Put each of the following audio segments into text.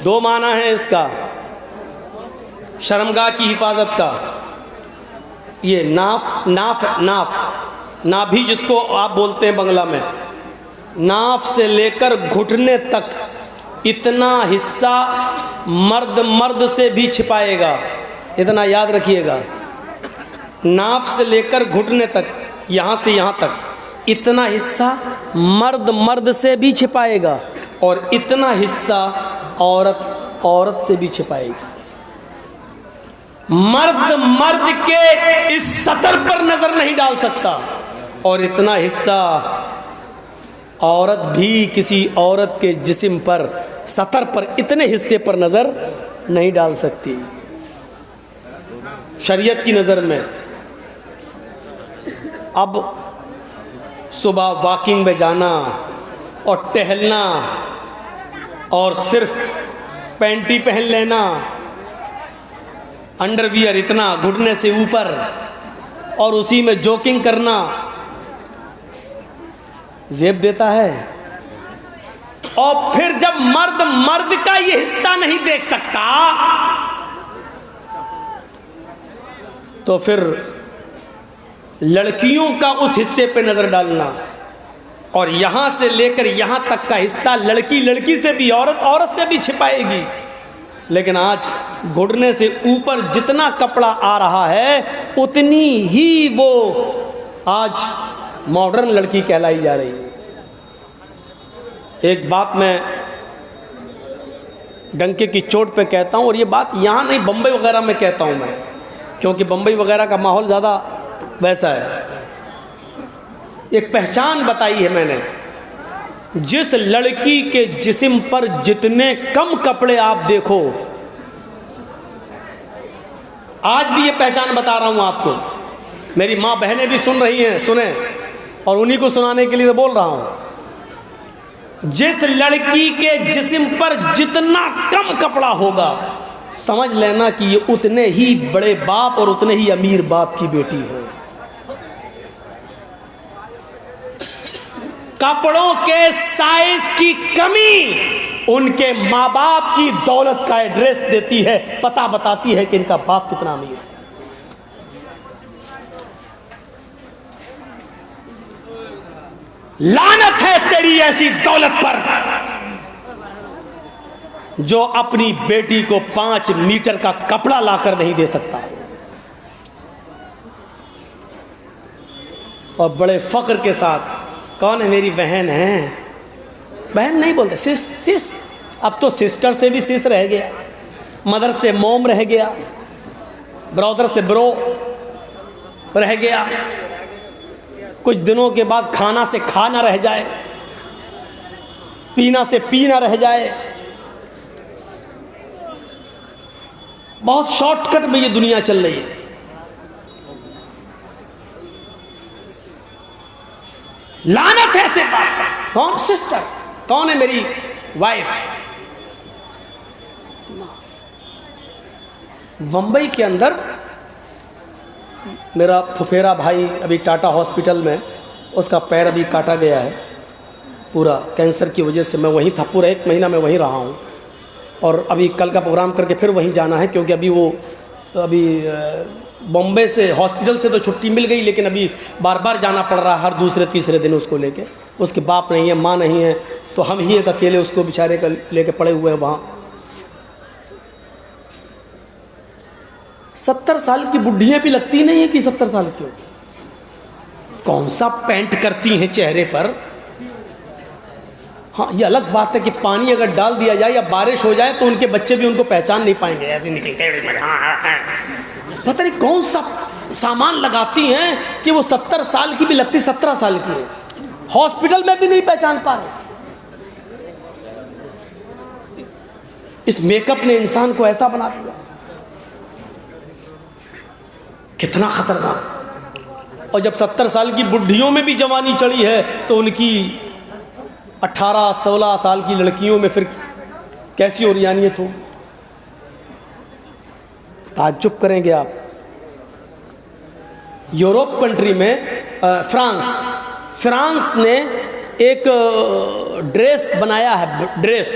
दो माना है इसका, शर्मगाह की हिफाजत का। ये नाफ नाफ नाफ नाभि जिसको आप बोलते हैं बंगला में, नाफ से लेकर घुटने तक इतना हिस्सा मर्द से भी छिपाएगा। इतना याद रखिएगा, नाफ से लेकर घुटने तक, यहाँ से यहाँ तक इतना हिस्सा मर्द से भी छिपाएगा, और इतना हिस्सा औरत से भी छिपाएगी। मर्द के इस सतर पर नजर नहीं डाल सकता, और इतना हिस्सा औरत भी किसी औरत के जिस्म पर, सतर पर, इतने हिस्से पर नजर नहीं डाल सकती शरीयत की नज़र में। अब सुबह वॉकिंग में जाना और टहलना और सिर्फ पैंटी पहन लेना, अंडरवियर इतना घुटने से ऊपर, और उसी में जॉगिंग करना जेब देता है। और फिर जब मर्द का ये हिस्सा नहीं देख सकता, तो फिर लड़कियों का उस हिस्से पे नजर डालना, और यहां से लेकर यहां तक का हिस्सा लड़की से भी, औरत से भी छिपाएगी। लेकिन आज घुटने से ऊपर जितना कपड़ा आ रहा है, उतनी ही वो आज मॉडर्न लड़की कहलाई जा रही है। एक बात मैं डंके की चोट पे कहता हूँ, और ये बात यहाँ नहीं, बम्बई वगैरह में कहता हूँ मैं, क्योंकि बम्बई वगैरह का माहौल ज़्यादा वैसा है। एक पहचान बताई है मैंने, जिस लड़की के जिस्म पर जितने कम कपड़े आप देखो, आज भी ये पहचान बता रहा हूँ आपको, मेरी माँ बहनें भी सुन रही हैं, सुने, और उन्हीं को सुनाने के लिए बोल रहा हूँ। जिस लड़की के जिस्म पर जितना कम कपड़ा होगा, समझ लेना कि ये उतने ही बड़े बाप और उतने ही अमीर बाप की बेटी है। कपड़ों के साइज की कमी उनके माँ बाप की दौलत का एड्रेस देती है, पता बताती है कि इनका बाप कितना अमीर है। लानत है तेरी ऐसी दौलत पर जो अपनी बेटी को 5 मीटर का कपड़ा लाकर नहीं दे सकता। और बड़े फख्र के साथ, कौन है? मेरी बहन है। बहन नहीं बोलते, सिस। अब तो सिस्टर से भी सिस रह गया, मदर से मोम रह गया, ब्रदर से ब्रो रह गया। कुछ दिनों के बाद खाना से खाना रह जाए, पीना से पीना रह जाए। बहुत शॉर्टकट में ये दुनिया चल रही है। लानत है से बात का। कौन सिस्टर? कौन है मेरी वाइफ? मुंबई के अंदर मेरा फुफेरा भाई अभी टाटा हॉस्पिटल में, उसका पैर अभी काटा गया है पूरा कैंसर की वजह से। मैं वहीं था, पूरा 1 महीना मैं वहीं रहा हूँ, और अभी कल का प्रोग्राम करके फिर वहीं जाना है, क्योंकि अभी बॉम्बे से हॉस्पिटल से तो छुट्टी मिल गई, लेकिन अभी बार बार जाना पड़ रहा है हर दूसरे तीसरे दिन उसको लेके। उसके बाप नहीं है, माँ नहीं है, तो हम ही एक अकेले उसको बेचारे का लेके पड़े हुए हैं वहाँ। 70 साल की बुढ़ियाँ भी लगती नहीं है कि 70 साल की हो। कौन सा पेंट करती हैं चेहरे पर। हाँ, ये अलग बात है कि पानी अगर डाल दिया जाए या बारिश हो जाए तो उनके बच्चे भी उनको पहचान नहीं पाएंगे, ऐसे निकलते। पता नहीं कौन सा सामान लगाती हैं कि वो 70 साल की भी लगती 17 साल की है। हॉस्पिटल में भी नहीं पहचान पा रहे। इस मेकअप ने इंसान को ऐसा बना दिया, कितना खतरनाक। और जब 70 साल की बुढ़ियों में भी जवानी चढ़ी है तो उनकी 18-16 साल की लड़कियों में फिर कैसी ओरियानियत हो। ताज्जुब करेंगे आप। यूरोप कंट्री में फ्रांस ने एक ड्रेस बनाया है, ड्रेस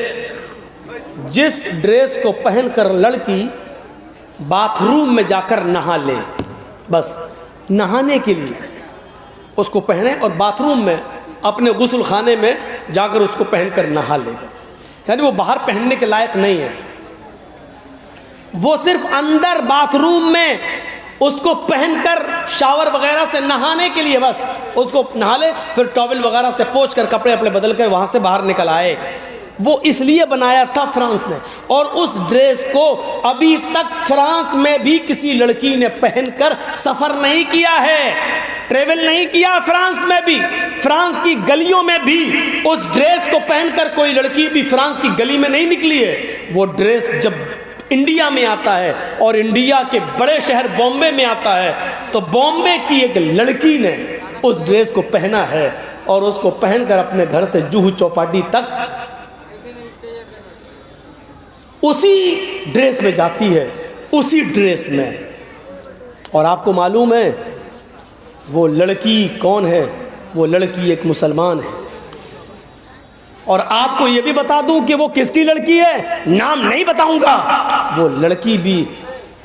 जिस ड्रेस को पहनकर लड़की बाथरूम में जाकर नहा ले, बस नहाने के लिए उसको पहने और बाथरूम में अपने गुस्ल खाने में जाकर उसको पहनकर नहा ले, यानी वो बाहर पहनने के लायक नहीं है। वो सिर्फ अंदर बाथरूम में उसको पहनकर शावर वगैरह से नहाने के लिए बस उसको नहा ले, फिर टॉवल वगैरह से पोंछ कर कपड़े अपने बदल कर वहाँ से बाहर निकल आए। वो इसलिए बनाया था फ्रांस ने, और उस ड्रेस को अभी तक फ्रांस में भी किसी लड़की ने पहनकर सफ़र नहीं किया है, ट्रेवल नहीं किया। फ्रांस में भी, फ्रांस की गलियों में भी उस ड्रेस को पहनकर कोई लड़की भी फ्रांस की गली में नहीं निकली है। वो ड्रेस जब इंडिया में आता है और इंडिया के बड़े शहर बॉम्बे में आता है, तो बॉम्बे की एक लड़की ने उस ड्रेस को पहना है और उसको पहनकर अपने घर से जूहू चौपाटी तक उसी ड्रेस में जाती है, उसी ड्रेस में। और आपको मालूम है वो लड़की कौन है? वो लड़की एक मुसलमान है। और आपको ये भी बता दूं कि वो किसकी लड़की है, नाम नहीं बताऊंगा। वो लड़की भी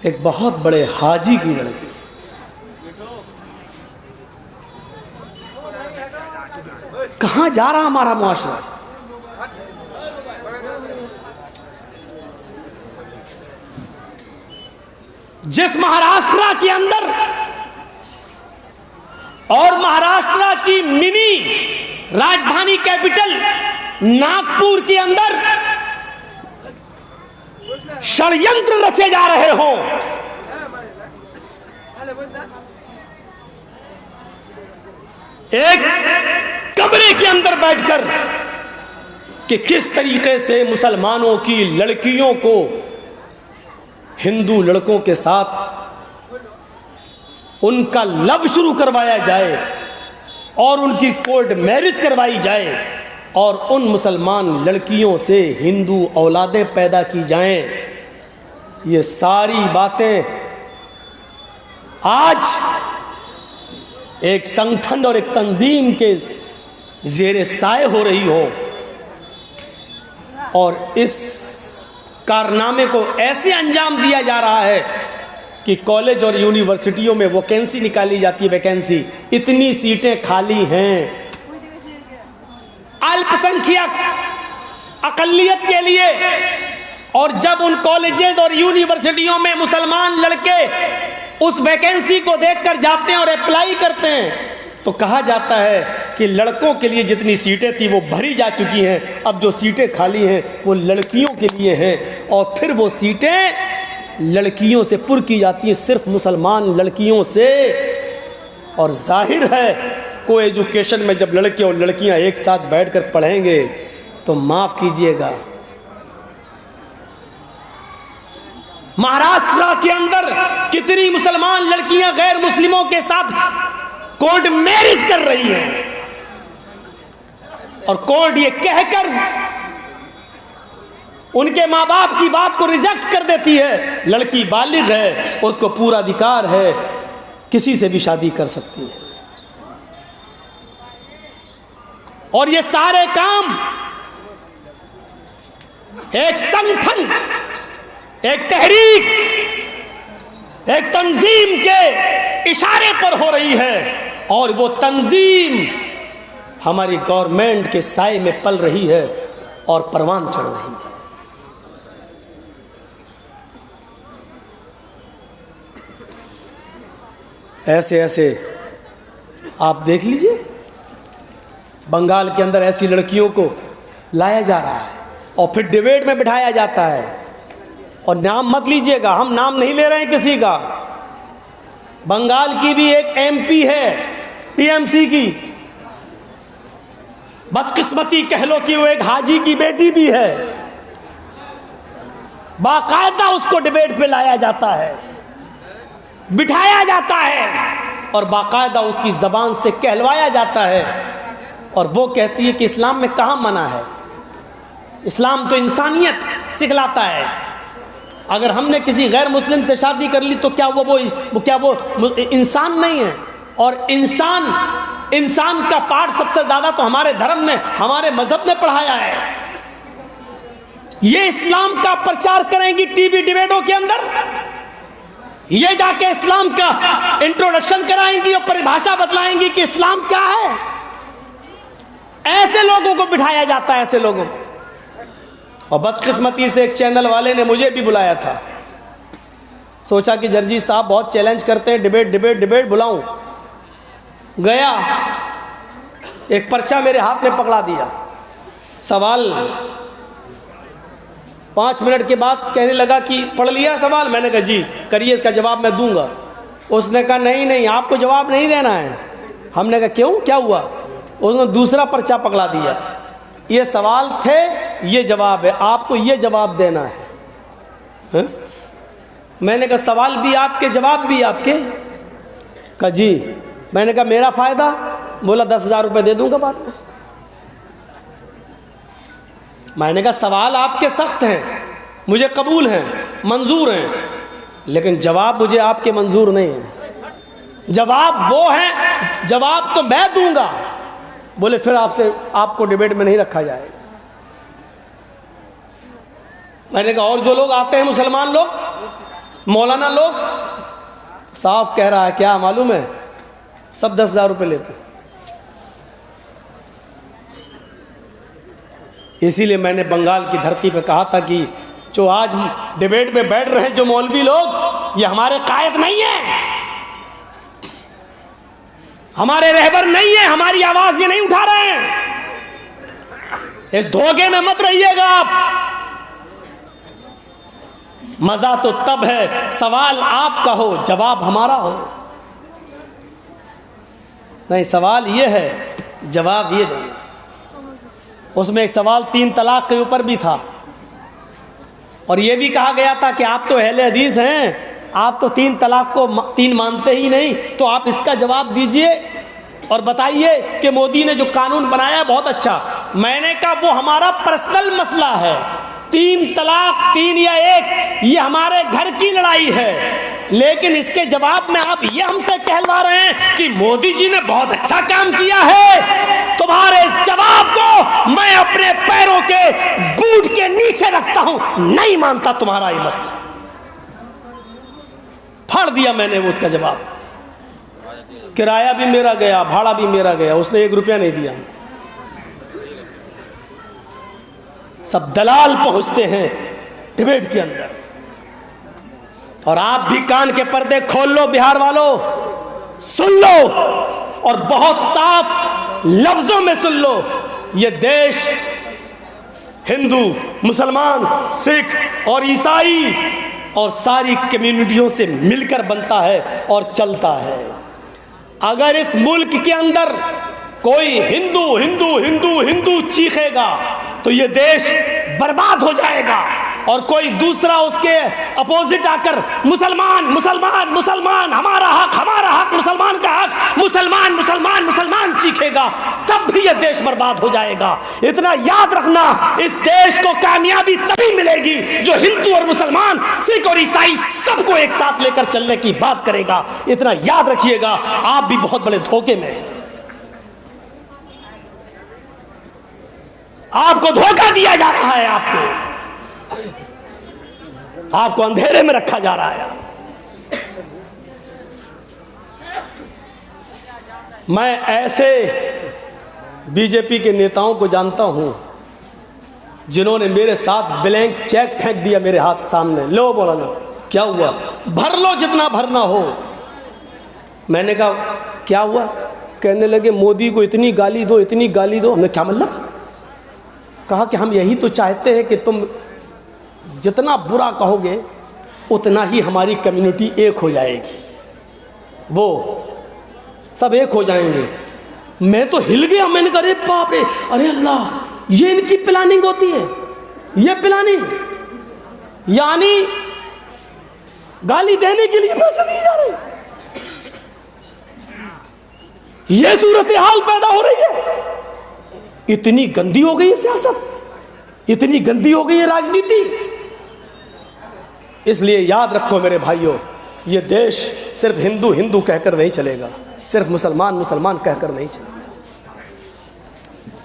एक बहुत बड़े हाजी की लड़की। कहां जा रहा हमारा मुआशरा? जिस महाराष्ट्र के अंदर और महाराष्ट्र की मिनी राजधानी कैपिटल नागपुर के अंदर षड्यंत्र रचे जा रहे हों, एक कमरे के अंदर बैठकर कि किस तरीके से मुसलमानों की लड़कियों को हिंदू लड़कों के साथ उनका लव शुरू करवाया जाए और उनकी कोर्ट मैरिज करवाई जाए और उन मुसलमान लड़कियों से हिंदू औलादें पैदा की जाएं। ये सारी बातें आज एक संगठन और एक तंजीम के ज़ेरे साए हो रही हो, और इस कारनामे को ऐसे अंजाम दिया जा रहा है कि कॉलेज और यूनिवर्सिटियों में वैकेंसी निकाली जाती है। वैकेंसी, इतनी सीटें खाली हैं अल्पसंख्यक अकलियत के लिए, और जब उन कॉलेजेस और यूनिवर्सिटियों में मुसलमान लड़के उस वैकेंसी को देखकर जाते हैं और अप्लाई करते हैं, तो कहा जाता है कि लड़कों के लिए जितनी सीटें थी वो भरी जा चुकी हैं, अब जो सीटें खाली हैं वो लड़कियों के लिए हैं। और फिर वो सीटें लड़कियों से पुर की जाती हैं, सिर्फ मुसलमान लड़कियों से। और जाहिर है को एजुकेशन में जब लड़के और लड़कियां एक साथ बैठकर पढ़ेंगे तो माफ़ कीजिएगा, महाराष्ट्र के अंदर कितनी मुसलमान लड़कियां गैर मुस्लिमों के साथ कोर्ट मैरिज कर रही हैं, और कोर्ट ये कहकर उनके माँ बाप की बात को रिजेक्ट कर देती है, लड़की बालिग है, उसको पूरा अधिकार है, किसी से भी शादी कर सकती है। और ये सारे काम एक संगठन, एक तहरीक, एक तंजीम के इशारे पर हो रही है, और वो तंजीम हमारी गवर्नमेंट के साए में पल रही है और परवान चढ़ रही है। ऐसे ऐसे आप देख लीजिए, बंगाल के अंदर ऐसी लड़कियों को लाया जा रहा है और फिर डिबेट में बिठाया जाता है। और नाम मत लीजिएगा, हम नाम नहीं ले रहे हैं किसी का। बंगाल की भी एक एमपी है टीएमसी की, बदकिस्मती कह लो कि वो एक हाजी की बेटी भी है, बाकायदा उसको डिबेट पे लाया जाता है, बिठाया जाता है और बाकायदा उसकी ज़बान से कहलवाया जाता है, और वो कहती है कि इस्लाम में कहाँ मना है, इस्लाम तो इंसानियत सिखलाता है। अगर हमने किसी गैर मुस्लिम से शादी कर ली तो क्या वो इंसान नहीं है? और इंसान का पाठ सबसे ज़्यादा तो हमारे धर्म ने, हमारे मज़हब ने पढ़ाया है। ये इस्लाम का प्रचार करेंगी टीवी डिबेटों के अंदर, ये जाके इस्लाम का इंट्रोडक्शन कराएंगी और परिभाषा बतलाएंगी कि इस्लाम क्या है। ऐसे लोगों को बिठाया जाता है, ऐसे लोगों को। और बदकिस्मती से एक चैनल वाले ने मुझे भी बुलाया था, सोचा कि जर्जी साहब बहुत चैलेंज करते हैं, डिबेट डिबेट डिबेट, बुलाऊं। गया, एक पर्चा मेरे हाथ में पकड़ा दिया, सवाल 5 मिनट के बाद कहने लगा कि पढ़ लिया सवाल। मैंने कहा जी करिए, इसका जवाब मैं दूंगा। उसने कहा नहीं नहीं, आपको जवाब नहीं देना है। हमने कहा क्यों, क्या हुआ? उसने दूसरा पर्चा पकड़ा दिया, ये सवाल थे, ये जवाब है, आपको ये जवाब देना है। मैंने कहा सवाल भी आपके, जवाब भी आपके? कहा जी। मैंने कहा मेरा फ़ायदा? बोला 10,000 रुपये दे दूंगा बाद में। मैंने कहा सवाल आपके सख्त हैं, मुझे कबूल हैं, मंजूर हैं, लेकिन जवाब मुझे आपके मंजूर नहीं है। जवाब वो है, जवाब तो मैं दूंगा। बोले फिर आपको डिबेट में नहीं रखा जाएगा। मैंने कहा और जो लोग आते हैं, मुसलमान लोग, मौलाना लोग, साफ कह रहा है, क्या मालूम है, सब 10,000 रुपये लेते हैं। इसीलिए मैंने बंगाल की धरती पे कहा था कि जो आज डिबेट में बैठ रहे हैं जो मौलवी लोग, ये हमारे कायद नहीं है, हमारे रहबर नहीं है, हमारी आवाज ये नहीं उठा रहे हैं। इस धोखे में मत रहिएगा आप। मजा तो तब है सवाल आपका हो, जवाब हमारा हो। नहीं, सवाल ये है, जवाब ये देना। उसमें एक सवाल 3 तलाक के ऊपर भी था, और ये भी कहा गया था कि आप तो अहले हदीस हैं, आप तो 3 तलाक को 3 मानते ही नहीं, तो आप इसका जवाब दीजिए और बताइए कि मोदी ने जो कानून बनाया है बहुत अच्छा। मैंने कहा वो हमारा पर्सनल मसला है, 3 तलाक 3 या 1 ये हमारे घर की लड़ाई है, लेकिन इसके जवाब में आप ये हमसे कहलवा रहे हैं कि मोदी जी ने बहुत अच्छा काम किया है। तुम्हारे जवाब को मैं अपने पैरों के बूट के नीचे रखता हूं, नहीं मानता तुम्हारा ये मसला। फाड़ दिया मैंने वो उसका जवाब। किराया भी मेरा गया, भाड़ा भी मेरा गया, उसने 1 रुपया नहीं दिया। सब दलाल पहुंचते हैं डिबेट के अंदर, और आप भी कान के पर्दे खोल लो बिहार वालों, सुन लो और बहुत साफ लफ्जों में सुन लो। ये देश हिंदू, मुसलमान, सिख और ईसाई और सारी कम्युनिटियों से मिलकर बनता है और चलता है। अगर इस मुल्क के अंदर कोई हिंदू हिंदू हिंदू हिंदू चीखेगा तो ये देश बर्बाद हो जाएगा, और कोई दूसरा उसके अपोजिट आकर मुसलमान मुसलमान मुसलमान, हमारा हक, मुसलमान का हक, मुसलमान मुसलमान मुसलमान चीखेगा, तब भी यह देश बर्बाद हो जाएगा। इतना याद रखना, इस देश को कामयाबी तभी मिलेगी जो हिंदू और मुसलमान, सिख और ईसाई सबको एक साथ लेकर चलने की बात करेगा। इतना याद रखिएगा, आप भी बहुत बड़े धोखे में हैं। आपको धोखा दिया जा रहा है, आपको अंधेरे में रखा जा रहा है। मैं ऐसे बीजेपी के नेताओं को जानता हूं जिन्होंने मेरे साथ ब्लैंक चेक फेंक दिया मेरे हाथ सामने, लो बोला क्या हुआ, भर लो जितना भरना हो। मैंने कहा क्या हुआ? कहने लगे मोदी को इतनी गाली दो, इतनी गाली दो। हमने क्या मतलब? कहा कि हम यही तो चाहते हैं कि तुम जितना बुरा कहोगे उतना ही हमारी कम्युनिटी एक हो जाएगी, वो सब एक हो जाएंगे। मैं तो हिल गया, मैंने कहा अरे बाप रे, अरे अल्लाह, ये इनकी प्लानिंग होती है, ये प्लानिंग, यानी गाली देने के लिए पैसे नहीं जा रहे, ये सूरत हाल पैदा हो रही है। इतनी गंदी हो गई है सियासत, इतनी गंदी हो गई है राजनीति। इसलिए याद रखो मेरे भाइयों, ये देश सिर्फ हिंदू हिंदू कहकर नहीं चलेगा, सिर्फ मुसलमान मुसलमान कहकर नहीं चलेगा।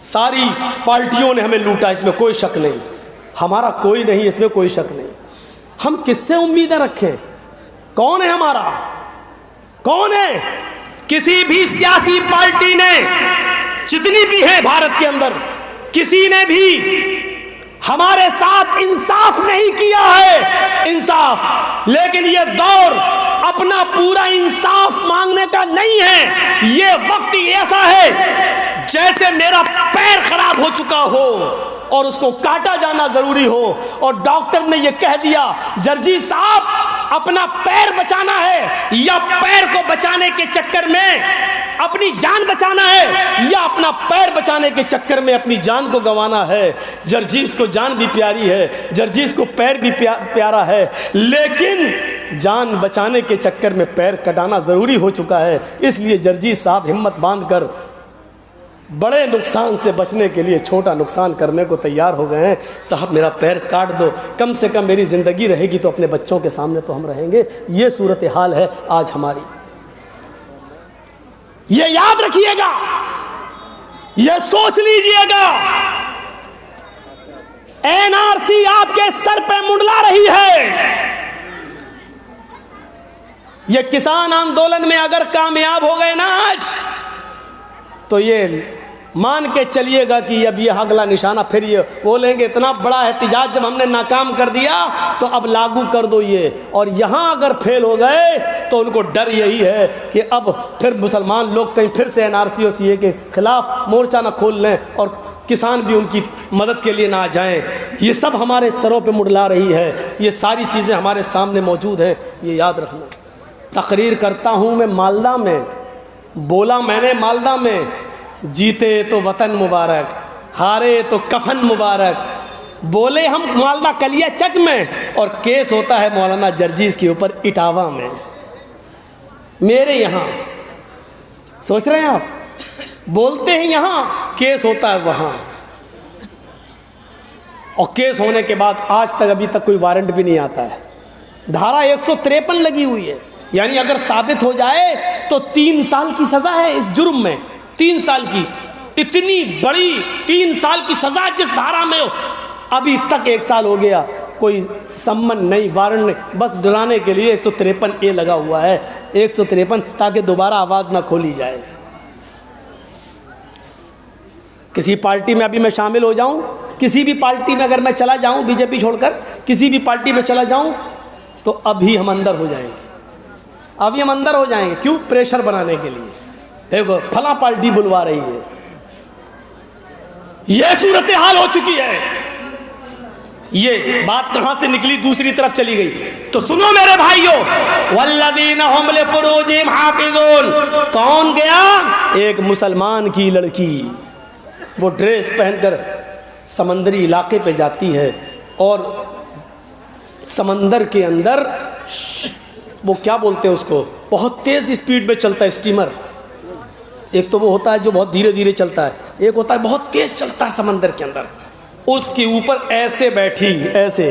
सारी पार्टियों ने हमें लूटा, इसमें कोई शक नहीं। हमारा कोई नहीं, इसमें कोई शक नहीं। हम किससे उम्मीदें रखें? कौन है हमारा? कौन है? किसी भी सियासी पार्टी ने, जितनी भी है भारत के अंदर, किसी ने भी हमारे साथ इंसाफ नहीं किया है, इंसाफ। लेकिन ये दौर अपना पूरा इंसाफ मांगने का नहीं है। ये वक्त ऐसा है जैसे मेरा पैर खराब हो चुका हो और उसको काटा जाना जरूरी हो, और डॉक्टर ने ये कह दिया जर्जी साहब अपना पैर बचाना है, या पैर को बचाने के चक्कर में अपनी जान बचाना है, या अपना पैर बचाने के चक्कर में अपनी जान को गंवाना है। जर्जीस को जान भी प्यारी है, जर्जीस को पैर भी प्यारा है, लेकिन जान बचाने के चक्कर में पैर कटाना ज़रूरी हो चुका है। इसलिए जर्जीस साहब हिम्मत बांधकर बड़े नुकसान से बचने के लिए छोटा नुकसान करने को तैयार हो गए हैं। साहब मेरा पैर काट दो, कम से कम मेरी ज़िंदगी रहेगी तो अपने बच्चों के सामने तो हम रहेंगे। ये सूरत हाल है आज हमारी। ये याद रखिएगा, ये सोच लीजिएगा, एनआरसी आपके सर पे मुंडला रही है। ये किसान आंदोलन में अगर कामयाब हो गए ना आज, तो ये मान के चलिएगा कि अब ये अगला निशाना फिर ये बोलेंगे इतना बड़ा एहतिजाज जब हमने नाकाम कर दिया तो अब लागू कर दो ये। और यहाँ अगर फेल हो गए तो उनको डर यही है कि अब फिर मुसलमान लोग कहीं फिर से एनआरसी और सीए के खिलाफ मोर्चा ना खोल लें और किसान भी उनकी मदद के लिए ना आ जाएं। ये सब हमारे सरों पे मुंडला रही है। ये सारी चीज़ें हमारे सामने मौजूद हैं, ये याद रखना। तकरीर करता हूँ मैं मालदा में, बोला मैंने मालदा में, जीते तो वतन मुबारक, हारे तो कफन मुबारक। बोले हम मालदा कलिया चक में, और केस होता है मौलाना जर्जीस के ऊपर इटावा में, मेरे यहाँ। सोच रहे हैं आप? बोलते हैं यहाँ, केस होता है वहाँ। और केस होने के बाद आज तक अभी तक कोई वारंट भी नहीं आता है। धारा 153 लगी हुई है, यानी अगर साबित हो जाए तो 3 साल की सज़ा है इस जुर्म में। 3 साल की, इतनी बड़ी 3 साल की सज़ा जिस धारा में हो, अभी तक 1 साल हो गया, कोई सम्मन नहीं, वारंट नहीं, बस डराने के लिए 153A लगा हुआ है। 153 ताकि दोबारा आवाज़ ना खोली जाए। किसी पार्टी में अभी मैं शामिल हो जाऊं, किसी भी पार्टी में अगर मैं चला जाऊं, बीजेपी छोड़कर किसी भी पार्टी में चला जाऊं, तो अभी हम अंदर हो जाएंगे, अभी हम अंदर हो जाएंगे। क्यों? प्रेशर बनाने के लिए। देखो फला पार्टी बुलवा रही है, यह सूरत हाल हो चुकी है। ये बात कहां से निकली, दूसरी तरफ चली गई। तो सुनो मेरे भाइयों, वल्लदीना हुम लिफुरूजिहिम हाफिजून। कौन गया? एक मुसलमान की लड़की, वो ड्रेस पहनकर समंदरी इलाके पे जाती है और समंदर के अंदर, वो क्या बोलते हैं उसको, बहुत तेज़ स्पीड में चलता है स्टीमर। एक तो वो होता है जो बहुत धीरे धीरे चलता है, एक होता है बहुत तेज़ चलता है समंदर के अंदर। उसके ऊपर ऐसे बैठी, ऐसे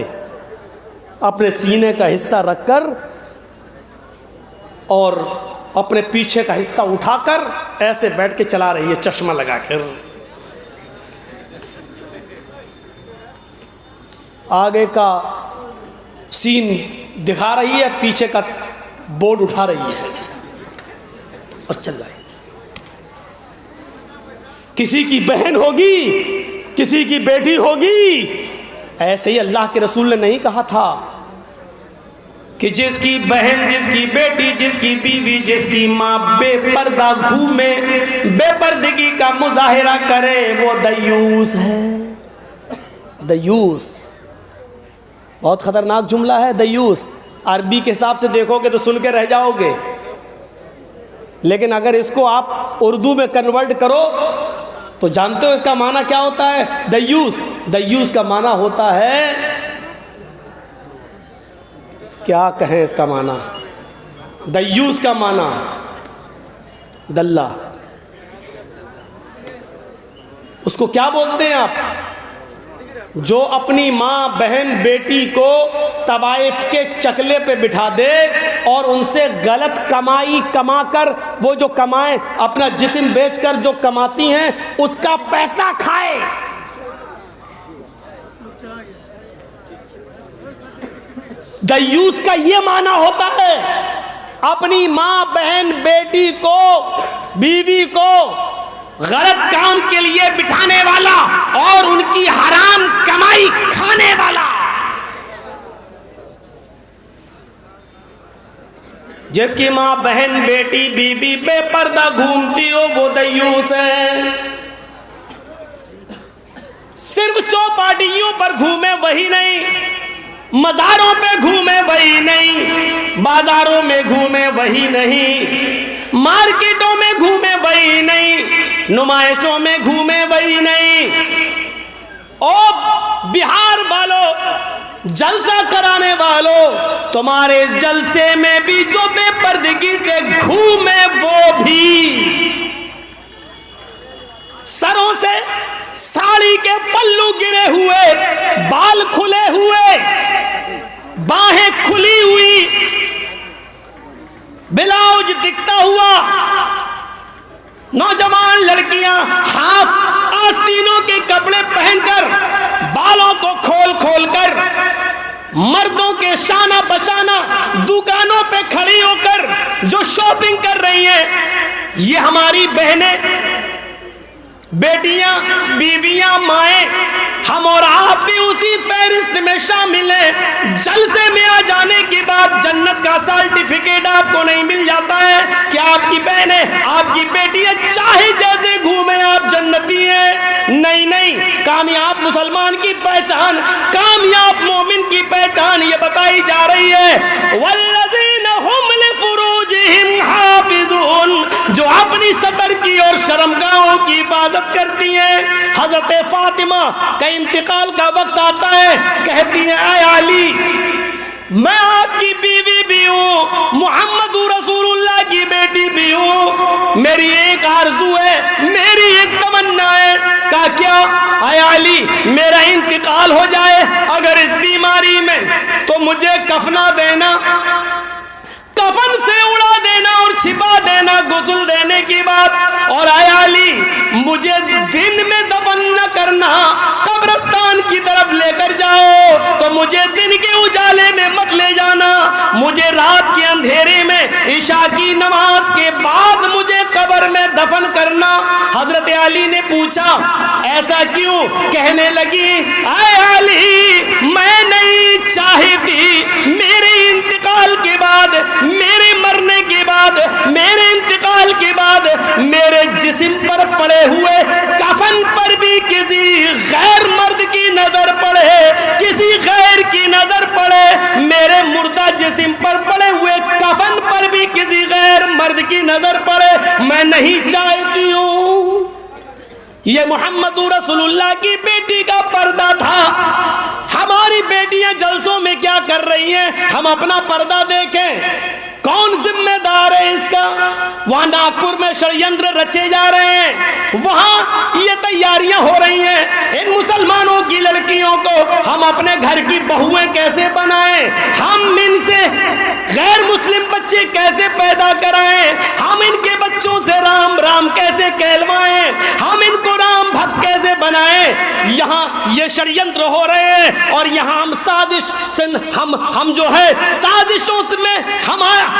अपने सीने का हिस्सा रखकर और अपने पीछे का हिस्सा उठाकर ऐसे बैठ के चला रही है, चश्मा लगाकर। आगे का सीन दिखा रही है, पीछे का बोर्ड उठा रही है और चल रही है। किसी की बहन होगी, किसी की बेटी होगी। ऐसे ही अल्लाह के रसूल ने नहीं कहा था कि जिसकी बहन, जिसकी बेटी, जिसकी बीवी, जिसकी माँ बेपर्दा घूमे, बेपर्दगी का मुजाहिरा करे, वो दयूस है। दयूस बहुत खतरनाक जुमला है, दयूस। अरबी के हिसाब से देखोगे तो सुन के रह जाओगे, लेकिन अगर इसको आप उर्दू में कन्वर्ट करो तो जानते हो इसका माना क्या होता है? दयूस। दयूस का माना होता है, क्या कहें इसका माना? दयूस का माना दल्ला। उसको क्या बोलते हैं आप? जो अपनी माँ, बहन, बेटी को तवाइफ के चकले पे बिठा दे और उनसे गलत कमाई कमाकर, वो जो कमाए अपना जिस्म बेचकर जो कमाती हैं उसका पैसा खाए। दयूस का ये माना होता है अपनी मां, बहन, बेटी को, बीवी को गलत काम के लिए बिठाने वाला और उनकी हराम कमाई खाने वाला। जिसकी मां, बहन, बेटी, बीवी बेपर्दा घूमती हो वो दयूस है। सिर्फ चौपाटियों पर घूमे वही नहीं, मज़ारों पे घूमे वही नहीं, बाजारों में घूमे वही नहीं, मार्केटों में घूमे वही नहीं, नुमाइशों में घूमे वही नहीं। ओ बिहार वालों, जलसा कराने वालों, तुम्हारे जलसे में भी जो बेपर्दगी से घूमे वो भी सरों से साड़ी के पल्लू गिरे हुए, बाल खुले हुए, बाहें खुली हुई, ब्लाउज दिखता हुआ, नौजवान लड़कियां हाफ आस्तीनों के कपड़े पहनकर, बालों को खोल खोल कर, मर्दों के शाना बशाना दुकानों पे खड़ी होकर जो शॉपिंग कर रही हैं, ये हमारी बहनें, बेटियां, बीवियां, माएं, हम और आप भी उसी फहरिस्त में शामिल हैं। जलसे में आ जाने के बाद जन्नत का सर्टिफिकेट आपको नहीं मिल जाता है कि आपकी बहनें, आपकी बेटियां चाहे जैसे घूमे आप जन्नती हैं। नहीं नहीं, कामयाब मुसलमान की पहचान, कामयाब मोमिन की पहचान ये बताई जा रही है, वल्लज़ीना हुम लिफुरूजिहिम हाफिज़ून, जो अपनी सतर की और शर्मगाहों की हिफाजत करती हैं। हजरत फातिमा का इंतकाल का वक्त आता है, कहती है ऐ अली, मैं आपकी बीवी भी हूँ, मुहम्मद रसूलुल्लाह की बेटी भी हूँ, मेरी एक आरज़ू है, मेरी एक तमन्ना है। का क्या? ऐ अली, मेरा इंतकाल हो जाए अगर इस बीमारी में, तो मुझे कफना देना, कफन से उड़ा देना और छिपा देना गुस्ल देने की बात। और ऐ अली, मुझे दिन में दफन न करना, कब्रिस्तान की तरफ लेकर जाओ तो मुझे दिन के उजाले में मत ले जाना, मुझे रात के अंधेरे में इशा की नमाज के बाद मुझे कब्र में दफन करना। हजरत अली ने पूछा ऐसा क्यों? कहने लगी ऐ अली, मैं नहीं चाहती मेरे इंतकाल के बाद, मेरे मरने के बाद, मेरे इंतकाल के बाद मेरे जिस्म पर पड़े हुए कफन पर भी किसी गैर मर्द की नजर पड़े, किसी गैर की नजर पड़े, मेरे मुर्दा जिस्म पर पड़े हुए कफन पर भी किसी गैर मर्द की नजर पड़े, मैं नहीं चाहती हूं। ये मोहम्मद रसूलुल्लाह की बेटी का पर्दा था। हमारी बेटियां जलसों में क्या कर रही हैं, हम अपना पर्दा देखें। कौन जिम्मेदार है इसका? वहां नागपुर में षड्यंत्र रचे जा रहे हैं, वहां ये तैयारियां हो रही हैं। इन मुसलमानों की लड़कियों को हम अपने घर की बहुएं कैसे बनाएं, हम इनसे गैर मुस्लिम बच्चे कैसे पैदा कराएं, हम इनके बच्चों से राम राम कैसे कहलवाएं, हम इनको राम भक्त कैसे बनाएं। यहाँ ये षड्यंत्र हो रहे हैं और यहाँ हम साजिश से हम जो है साजिशों में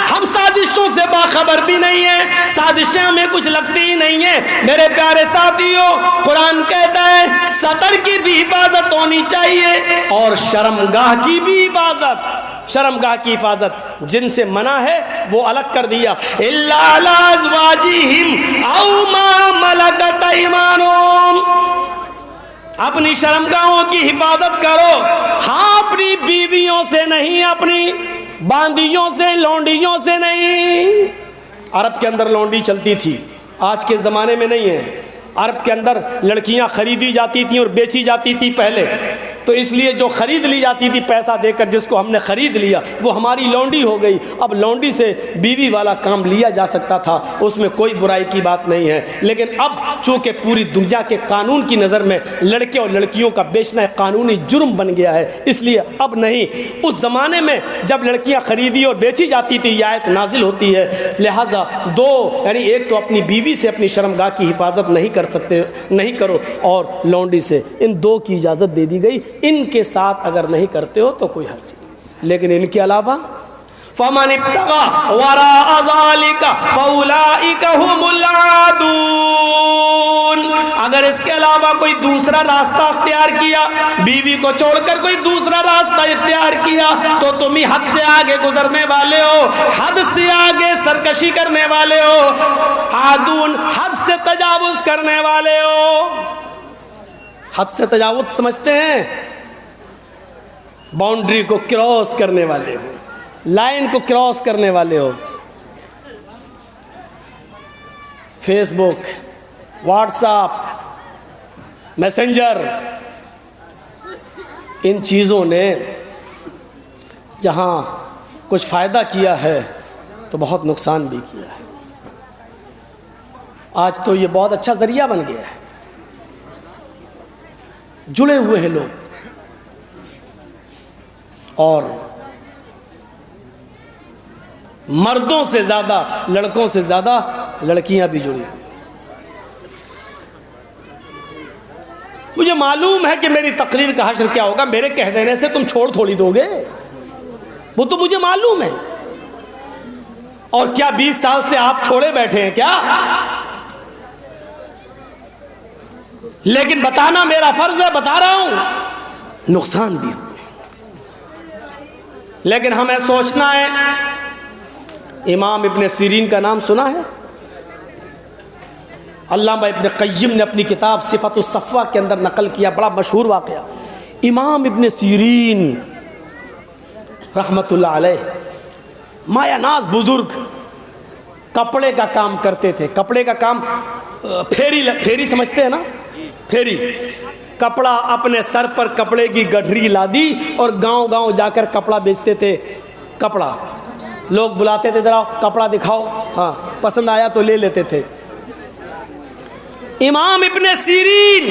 हम साजिशों से बाखबर भी नहीं है, साजिशें हमें कुछ लगती ही नहीं है। मेरे प्यारे साथियों, कुरान कहता है सतर की भी हिफाजत होनी चाहिए और शर्मगाह की भी हिफाजत। शर्मगाह की हिफाजत जिनसे मना है वो अलग कर दिया, इल्ला अला अज़वाजिहिम औ मा मलकत अयमानुहुम, अपनी शर्मगाहों की हिफाजत करो। हाँ, अपनी बीवियों से नहीं, अपनी बांदियों से, लौंडियों से नहीं। अरब के अंदर लौंडी चलती थी, आज के ज़माने में नहीं है। अरब के अंदर लड़कियां खरीदी जाती थी और बेची जाती थी पहले, तो इसलिए जो खरीद ली जाती थी पैसा देकर, जिसको हमने खरीद लिया वो हमारी लौंडी हो गई। अब लौंडी से बीवी वाला काम लिया जा सकता था, उसमें कोई बुराई की बात नहीं है। लेकिन अब चूँकि पूरी दुनिया के कानून की नज़र में लड़के और लड़कियों का बेचना एक कानूनी जुर्म बन गया है, इसलिए अब नहीं। उस ज़माने में जब लड़कियाँ खरीदी और बेची जाती थी, यह आयत नाजिल होती है, लिहाजा दो, यानी एक तो अपनी बीवी से अपनी शर्मगाह की हिफाजत नहीं कर सकते, नहीं करो, और लौंडी से, इन दो की इजाज़त दे दी गई। इनके साथ अगर नहीं करते हो तो कोई हर्ज नहीं। लेकिन इनके अलावा फमन इब्तगा वरा ज़ालिका फउलाइका हुमुल आदून, अगर इसके अलावा कोई दूसरा रास्ता इख्तियार किया, बीवी को छोड़कर कोई दूसरा रास्ता इख्तियार किया, तो तुम ही हद से आगे गुजरने वाले हो, हद से आगे सरकशी करने वाले हो, आदून हद से तजावुज करने वाले हो। हद से तजावुज समझते हैं? बाउंड्री को क्रॉस करने वाले हो, लाइन को क्रॉस करने वाले हो। फेसबुक, व्हाट्सएप, मैसेंजर, इन चीज़ों ने जहां कुछ फ़ायदा किया है तो बहुत नुकसान भी किया है। आज तो ये बहुत अच्छा ज़रिया बन गया है, जुड़े हुए हैं लोग, और मर्दों से ज़्यादा, लड़कों से ज़्यादा लड़कियां भी जुड़ी हुई। मुझे मालूम है कि मेरी तकरीर का हश्र क्या होगा, मेरे कह देने से तुम छोड़ थोड़ी दोगे, वो तो मुझे मालूम है। और क्या 20 साल से आप छोड़े बैठे हैं क्या? लेकिन बताना मेरा फर्ज है, बता रहा हूं। नुकसान भी हुए, लेकिन हमें सोचना है। इमाम इब्ने सीरीन का नाम सुना है? अल्लामा इब्ने क़य्यिम ने अपनी किताब सिफ़तुस सफ़वा के अंदर नकल किया, बड़ा मशहूर वाक़या। इमाम इब्ने सीरीन रहमतुल्लाह अलैह मायानाज़ बुज़ुर्ग, कपड़े का काम करते थे। कपड़े का काम, फेरी समझते हैं ना? फेरी, कपड़ा अपने सर पर कपड़े की गठरी लादी और गांव-गांव जाकर कपड़ा बेचते थे। कपड़ा लोग बुलाते थे, जरा कपड़ा दिखाओ, हाँ पसंद आया तो ले लेते थे। इमाम इब्ने सीरीन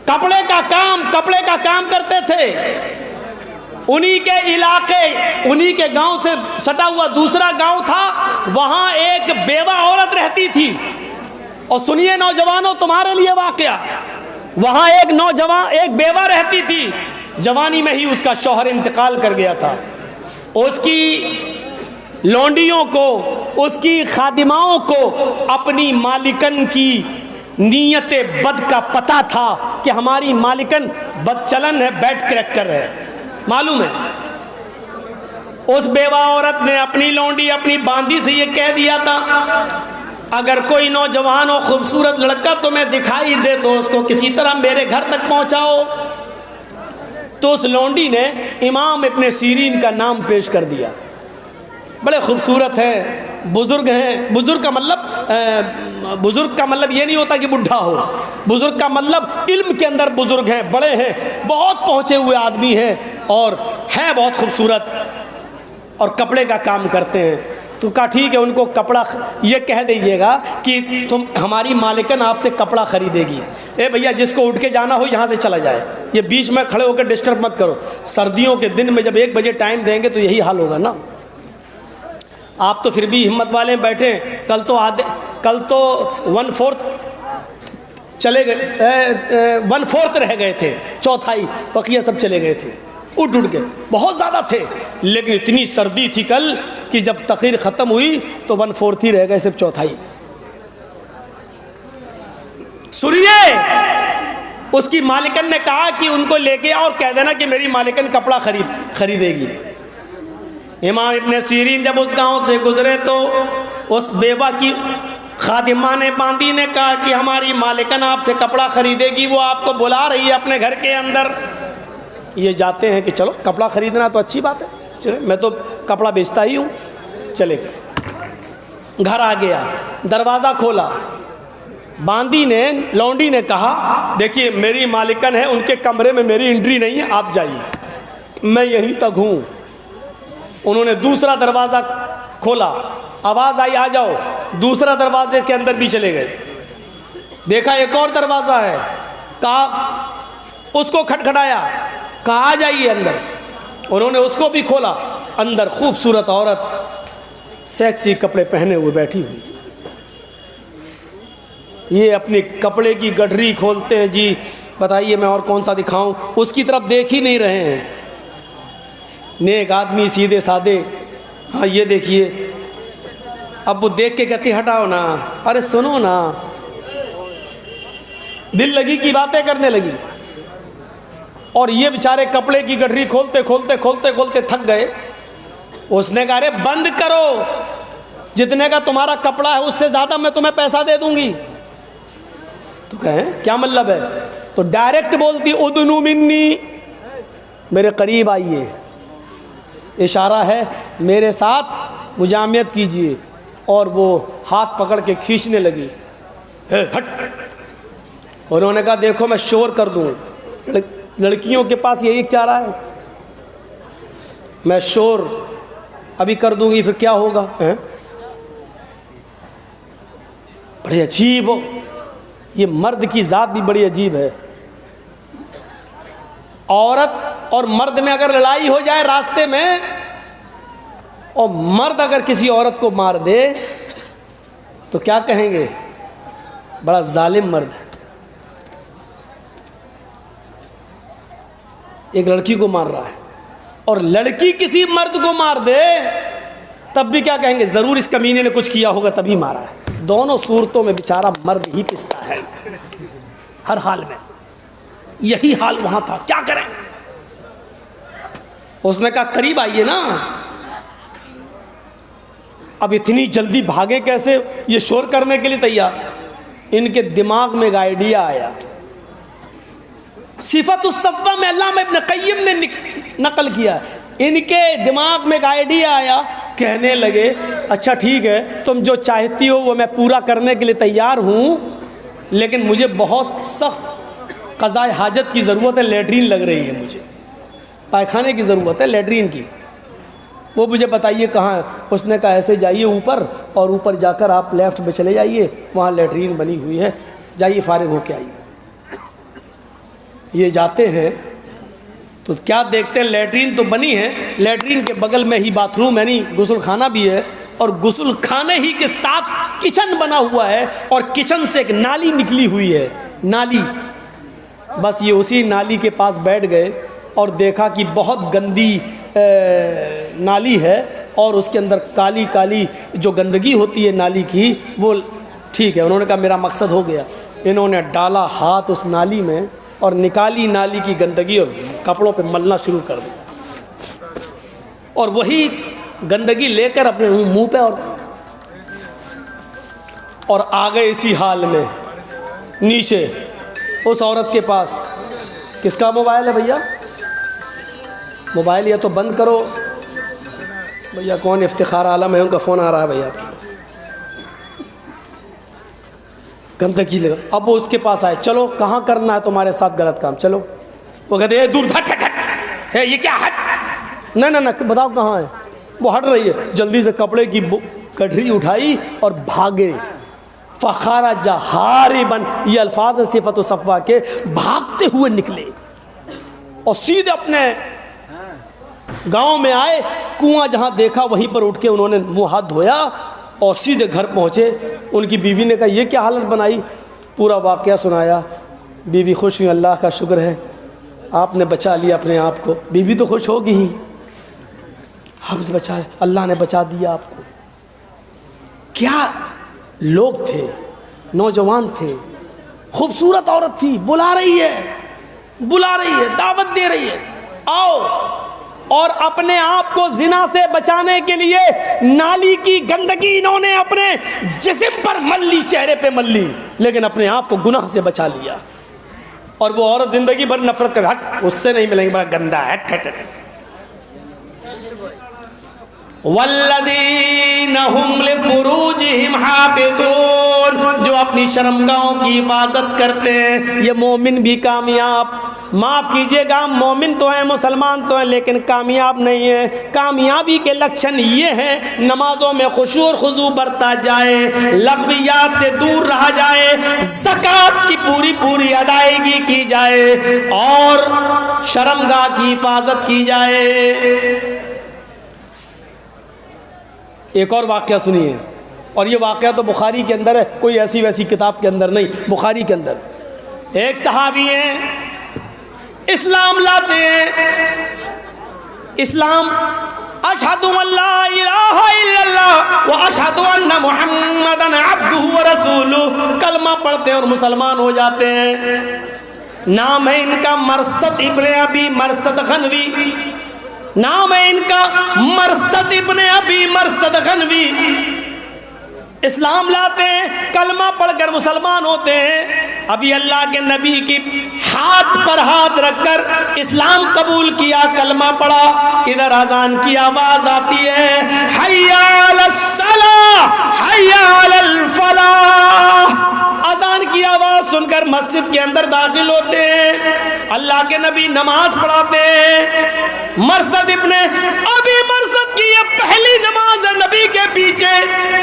कपड़े का काम करते थे। उन्हीं के इलाके, उन्हीं के गांव से सटा हुआ दूसरा गांव था, वहां एक बेवा औरत रहती थी। और सुनिए नौजवानों, तुम्हारे लिए वाकया, वहां एक बेवा रहती थी। जवानी में ही उसका शौहर इंतकाल कर गया था। उसकी लौंडियों को, उसकी खादिमाओं को अपनी मालिकन की नीयत बद का पता था कि हमारी मालिकन बदचलन है, बैड कैरेक्टर है, मालूम है। उस बेवा औरत ने अपनी लौंडी, अपनी बांदी से ये कह दिया था, अगर कोई नौजवान और खूबसूरत लड़का तुम्हें दिखाई दे तो उसको किसी तरह मेरे घर तक पहुंचाओ। तो उस लौंडी ने इमाम इब्ने सीरीन का नाम पेश कर दिया। बड़े खूबसूरत हैं, बुज़ुर्ग हैं। बुज़ुर्ग का मतलब ये नहीं होता कि बुढ़ा हो। बुज़ुर्ग का मतलब इल्म के अंदर बुज़ुर्ग हैं, बड़े हैं, बहुत पहुँचे हुए आदमी हैं और हैं बहुत खूबसूरत, और कपड़े का काम करते हैं। तो कहा ठीक है, उनको कपड़ा ये कह दीजिएगा कि तुम, हमारी मालिकन आपसे कपड़ा ख़रीदेगी। ए भैया, जिसको उठ के जाना हो यहाँ से चला जाए, ये बीच में खड़े होकर डिस्टर्ब मत करो। सर्दियों के दिन में जब 1 बजे टाइम देंगे तो यही हाल होगा ना। आप तो फिर भी हिम्मत वाले बैठे, कल तो 1/4 चले गए, 1/4 रह गए थे, चौथाई बकिया सब चले गए थे, उठ के बहुत ज़्यादा थे। लेकिन इतनी सर्दी थी कल कि जब तकरीर ख़त्म हुई तो 1/4 ही रह गए, सिर्फ चौथाई। सुनिए, उसकी मालिकन ने कहा कि उनको लेके आओ और कह देना कि मेरी मालिकन कपड़ा खरीदेगी। इमाम इब्ने सीरीन जब उस गांव से गुजरे तो उस बेवा की खादिमा ने, बांदी ने कहा कि हमारी मालिकन आपसे कपड़ा खरीदेगी, वो आपको बुला रही है अपने घर के अंदर। ये जाते हैं कि चलो कपड़ा खरीदना तो अच्छी बात है, चले, मैं तो कपड़ा बेचता ही हूँ, चले गए। घर आ गया, दरवाज़ा खोला, बांदी ने, लौंडी ने कहा देखिए मेरी मालिकन है, उनके कमरे में मेरी एंट्री नहीं है, आप जाइए, मैं यहीं तक हूँ। उन्होंने दूसरा दरवाज़ा खोला, आवाज़ आई आ जाओ, दूसरा दरवाजे के अंदर भी चले गए। देखा एक और दरवाज़ा है, कहा उसको खटखटाया, कहा आ जाइए अंदर। उन्होंने उसको भी खोला, अंदर खूबसूरत औरत सेक्सी कपड़े पहने हुए बैठी हुई। ये अपने कपड़े की गठरी खोलते हैं, जी बताइए मैं और कौन सा दिखाऊं, उसकी तरफ देख ही नहीं रहे हैं। नेक आदमी सीधे साधे। हाँ ये देखिए, अब वो देख के कहती हटाओ ना, अरे सुनो ना, दिल लगी की बातें करने लगी। और ये बेचारे कपड़े की गठरी खोलते खोलते खोलते खोलते थक गए। उसने कहा अरे बंद करो, जितने का तुम्हारा कपड़ा है उससे ज़्यादा मैं तुम्हें पैसा दे दूंगी। तो कहें क्या मतलब है? तो डायरेक्ट बोलती उदनु मिन्नी, मेरे करीब आइए, इशारा है मेरे साथ मुजामियत कीजिए। और वो हाथ पकड़ के खींचने लगी, हट। उन्होंने कहा देखो मैं शोर कर दूं, लड़कियों के पास यही चारा है, मैं शोर अभी कर दूंगी फिर क्या होगा? बड़े अजीब हो, ये मर्द की ज़ात भी बड़ी अजीब है। औरत और मर्द में अगर लड़ाई हो जाए रास्ते में, और मर्द अगर किसी औरत को मार दे तो क्या कहेंगे? बड़ा जालिम मर्द है। एक लड़की को मार रहा है और लड़की किसी मर्द को मार दे तब भी क्या कहेंगे? ज़रूर इस कमीने ने कुछ किया होगा तभी मारा है। दोनों सूरतों में बेचारा मर्द ही पिसता है, हर हाल में। यही हाल वहां था, क्या करें? उसने कहा करीब आइए ना। अब इतनी जल्दी भागे कैसे? ये शोर करने के लिए तैयार। इनके दिमाग में एक आइडिया आया। सिफत उस सफ़ा में अल्लामा इब्न क़य्यिम ने नकल किया। इनके दिमाग में एक आइडिया आया, कहने लगे अच्छा ठीक है, तुम जो चाहती हो वो मैं पूरा करने के लिए तैयार हूँ, लेकिन मुझे बहुत सख्त क़ज़ाए हाजत की ज़रूरत है, लैट्रीन लग रही है, मुझे पायखाने की ज़रूरत है, लैट्रीन की। वो मुझे बताइए कहाँ है? उसने कहा ऐसे जाइए ऊपर, और ऊपर जाकर आप लेफ़्ट में चले जाइए, वहाँ लैट्रीन बनी हुई है, जाइए फ़ारिग होके आइए। ये जाते हैं तो क्या देखते हैं? लैट्रीन तो बनी है, लैट्रीन के बगल में ही बाथरूम यानी गुस्ल खाना भी है, और गुस्ल खाने ही के साथ किचन बना हुआ है, और किचन से एक नाली निकली हुई है, नाली। बस ये उसी नाली के पास बैठ गए और देखा कि बहुत गंदी नाली है, और उसके अंदर काली काली जो गंदगी होती है नाली की, वो ठीक है। उन्होंने कहा मेरा मकसद हो गया। इन्होंने डाला हाथ उस नाली में और निकाली नाली की गंदगी और कपड़ों पे मलना शुरू कर दिया, और वही गंदगी लेकर अपने मुंह पे और आ गए इसी हाल में नीचे उस औरत के पास। किसका मोबाइल है भैया? मोबाइल या तो बंद करो भैया। कौन? इफ्तिखार आलम है, उनका फ़ोन आ रहा है भैया आपके पास। गंदगी लगा। अब वो उसके पास आए, चलो कहाँ करना है तुम्हारे साथ गलत काम, चलो। वो कहते दूर हट हट हट है, ये क्या हट? नहीं नहीं नहीं, बताओ कहाँ है? वो हट रही है। जल्दी से कपड़े की गठरी उठाई और भागे। फ़खारा जहारिबन, ये अल्फाज है सिफत सफ़वा के। भागते हुए निकले और सीधे अपने गांव में आए। कुआं जहां देखा वहीं पर उठ के उन्होंने मुँह हाथ धोया और सीधे घर पहुँचे। उनकी बीवी ने कहा ये क्या हालत बनाई? पूरा वाक़या सुनाया। बीवी खुश हुई, अल्लाह का शुक्र है आपने बचा लिया अपने आप को। बीवी तो खुश होगी ही, हमने बचाया, अल्लाह ने बचा दिया आपको। क्या लोग थे, नौजवान थे, खूबसूरत औरत थी, बुला रही है, दावत दे रही है, आओ। और अपने आप को जिना से बचाने के लिए नाली की गंदगी इन्होंने अपने जिस्म पर मल ली, चेहरे पे मल ली, लेकिन अपने आप को गुनाह से बचा लिया। और वो औरत जिंदगी भर नफरत कर, हट उससे नहीं मिलेंगे, बड़ा गंदा है, हट हट हट। वल्लदीन हुम लिफुरूजिहिम हाफिज़ून, जो अपनी शर्मगाहों की हिफाजत करते हैं, ये मोमिन भी कामयाब। माफ़ कीजिएगा, मोमिन तो हैं, मुसलमान तो हैं, लेकिन कामयाब नहीं है। कामयाबी के लक्षण ये हैं, नमाजों में खुशू और खुजू बरता जाए, लग़वियात से दूर रहा जाए, ज़कात की पूरी पूरी अदायगी की जाए, और शर्मगाह की हिफाजत की जाए। एक और वाक़या सुनिए, और ये वाक़या तो बुखारी के अंदर है, कोई ऐसी वैसी किताब के अंदर नहीं, बुखारी के अंदर। एक सहाबी हैं, इस्लाम लाते हैं, इस्लाम अशहदु अल्ला इलाहा इल्लल्लाह व अशहदु अन्ना मुहम्मदन अब्दुहु व रसूलुहु, कलमा पढ़ते हैं और मुसलमान हो जाते हैं। नाम है इनका मरसद इब्ने अबी मरसद गनवी, नाम है इनका मरसद इब्ने अबी मरसद गनवी। इस्लाम लाते हैं, कलमा पढ़कर मुसलमान होते हैं। अभी अल्लाह के नबी की हाथ पर हाथ रखकर इस्लाम कबूल किया, कलमा पढ़ा, इधर अजान की आवाज आती है, हय्या अलस सलाह हय्या अलल फलाह। अजान की आवाज सुनकर मस्जिद के अंदर दाखिल होते हैं, अल्लाह के नबी नमाज पढ़ाते हैं। मरसद इब्ने अबी मरसद की ये पहली नमाज है नबी के पीछे,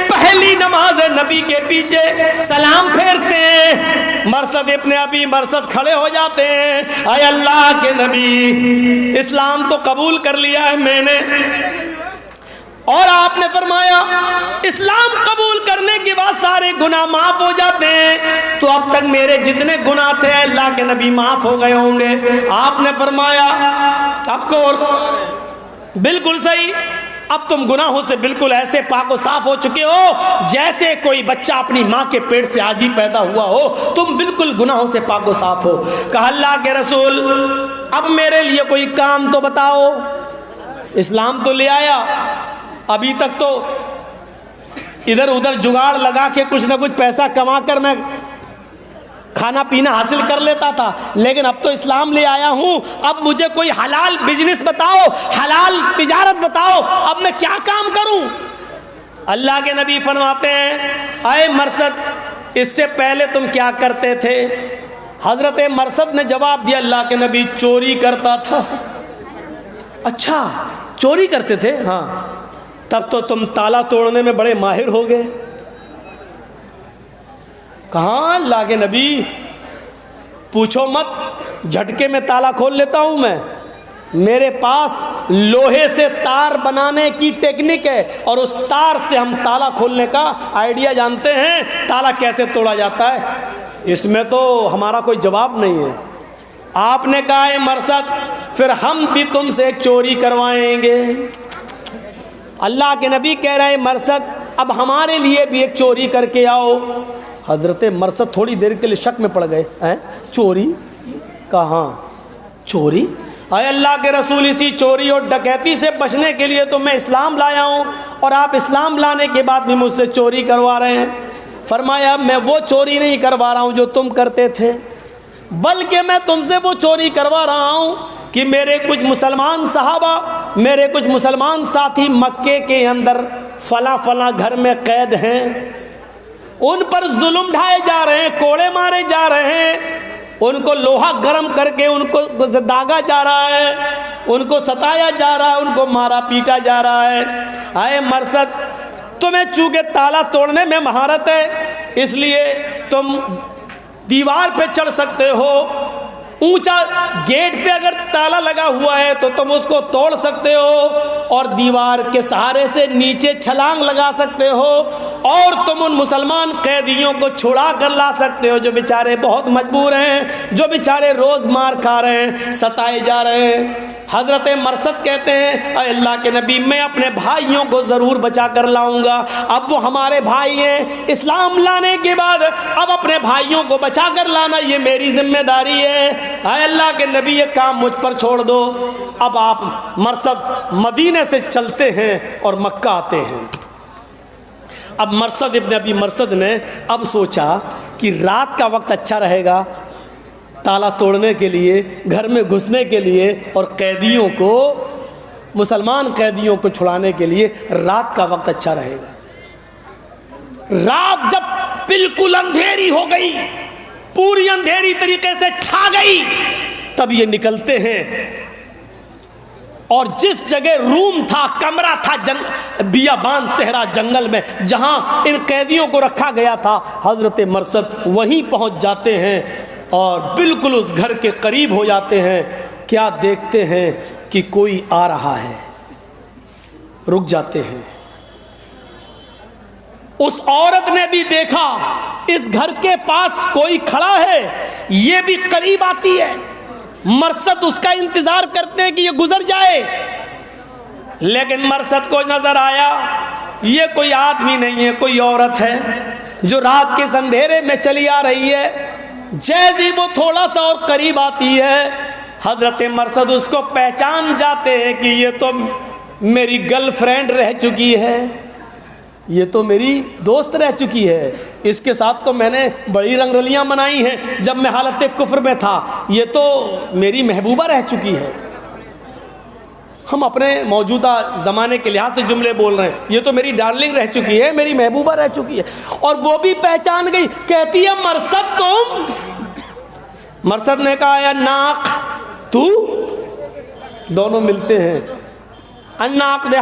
पहली नमाज है नबी के पीछे। सलाम फेरते हैं, मरसद इब्ने अबी मरसद खड़े हो जाते हैं, आए अल्लाह के नबी इस्लाम तो कबूल कर लिया है मैंने, और आपने फरमाया इस्लाम कबूल करने के बाद सारे गुनाह माफ हो जाते हैं, तो अब तक मेरे जितने गुनाह थे अल्लाह के नबी माफ हो गए होंगे। आपने फरमाया ऑफ कोर्स, बिल्कुल सही, अब तुम गुनाहों से बिल्कुल ऐसे पाक साफ हो चुके हो जैसे कोई बच्चा अपनी माँ के पेट से आज ही पैदा हुआ हो, तुम बिल्कुल गुनाहों से पाक साफ हो। कहा अल्लाह के रसूल अब मेरे लिए कोई काम तो बताओ। इस्लाम तो ले आया, अभी तक तो इधर उधर जुगाड़ लगा के कुछ ना कुछ पैसा कमा कर मैं खाना पीना हासिल कर लेता था, लेकिन अब तो इस्लाम ले आया हूं, अब मुझे कोई हलाल बिजनेस बताओ, हलाल तिजारत बताओ, अब मैं क्या काम करूं। अल्लाह के नबी फरमाते हैं, आए मरसद इससे पहले तुम क्या करते थे। हजरत मरसद ने जवाब दिया, अल्लाह के नबी चोरी करता था। अच्छा चोरी करते थे, हाँ, तब तो तुम ताला तोड़ने में बड़े माहिर हो गए। कहाँ अल्लाह के नबी, पूछो मत, झटके में ताला खोल लेता हूँ मैं। मेरे पास लोहे से तार बनाने की टेक्निक है और उस तार से हम ताला खोलने का आइडिया जानते हैं, ताला कैसे तोड़ा जाता है, इसमें तो हमारा कोई जवाब नहीं है। आपने कहा है मरसद फिर हम भी तुमसे एक चोरी करवाएंगे। अल्लाह के नबी कह रहे हैं मरसद अब हमारे लिए भी एक चोरी करके आओ। हजरत मरसद थोड़ी देर के लिए शक में पड़ गए, हैं चोरी, कहाँ चोरी, अरे अल्लाह के रसूल इसी चोरी और डकैती से बचने के लिए तो मैं इस्लाम लाया हूँ, और आप इस्लाम लाने के बाद भी मुझसे चोरी करवा रहे हैं। फरमाया मैं वो चोरी नहीं करवा रहा हूँ जो तुम करते थे, बल्कि मैं तुमसे वो चोरी करवा रहा हूँ कि मेरे कुछ मुसलमान सहाबा, मेरे कुछ मुसलमान साथी मक्के के अंदर फला फला घर में कैद हैं, उन पर जुल्म ढाए जा रहे हैं, कोड़े मारे जा रहे हैं, उनको लोहा गर्म करके उनको दागा जा रहा है, उनको सताया जा रहा है, उनको मारा पीटा जा रहा है। आए मरसद तुम्हें चूंकि ताला तोड़ने में महारत है, इसलिए तुम दीवार पे चढ़ सकते हो, ऊंचा गेट पे अगर ताला लगा हुआ है तो तुम उसको तोड़ सकते हो, और दीवार के सहारे से नीचे छलांग लगा सकते हो, और तुम उन मुसलमान कैदियों को छुड़ा कर ला सकते हो जो बेचारे बहुत मजबूर हैं, जो बेचारे रोज मार खा रहे हैं, सताए जा रहे हैं। हजरत मरसद कहते हैं अल्लाह के नबी मैं अपने भाइयों को ज़रूर बचा कर लाऊंगा। अब वो हमारे भाई हैं, इस्लाम लाने के बाद अब अपने भाइयों को बचा कर लाना ये मेरी जिम्मेदारी है। अल्लाह के नबी ये काम मुझ पर छोड़ दो। अब आप मरसद मदीने से चलते हैं और मक्का आते हैं। अब मरसद इब्न अबी मरसद ने अब सोचा कि रात का वक्त अच्छा रहेगा ताला तोड़ने के लिए, घर में घुसने के लिए, और कैदियों को, मुसलमान कैदियों को छुड़ाने के लिए रात का वक्त अच्छा रहेगा। रात जब बिल्कुल अंधेरी हो गई, पूरी अंधेरी तरीके से छा गई, तब ये निकलते हैं, और जिस जगह रूम था, कमरा था, बियाबान सहरा जंगल में जहां इन कैदियों को रखा गया था, हजरत मरसद वहीं पहुंच जाते हैं और बिल्कुल उस घर के करीब हो जाते हैं। क्या देखते हैं कि कोई आ रहा है, रुक जाते हैं। उस औरत ने भी देखा इस घर के पास कोई खड़ा है, ये भी करीब आती है। मरसद उसका इंतजार करते हैं कि ये गुजर जाए, लेकिन मरसद को नजर आया ये कोई आदमी नहीं है, कोई औरत है जो रात के अंधेरे में चली आ रही है। जैसे ही वो थोड़ा सा और करीब आती है, हजरत मरसद उसको पहचान जाते हैं कि ये तो मेरी गर्लफ्रेंड रह चुकी है, ये तो मेरी दोस्त रह चुकी है, इसके साथ तो मैंने बड़ी रंगरलियां मनाई हैं जब मैं हालत कुफ्र में था, ये तो मेरी महबूबा रह चुकी है। हम अपने मौजूदा ज़माने के लिहाज से जुमले बोल रहे हैं, ये तो मेरी डार्लिंग रह चुकी है, मेरी महबूबा रह चुकी है। और वो भी पहचान गई, कहती है मरसद तुम। मरसद ने कहा या नाक तू। दोनों मिलते हैं। अन्नाक ने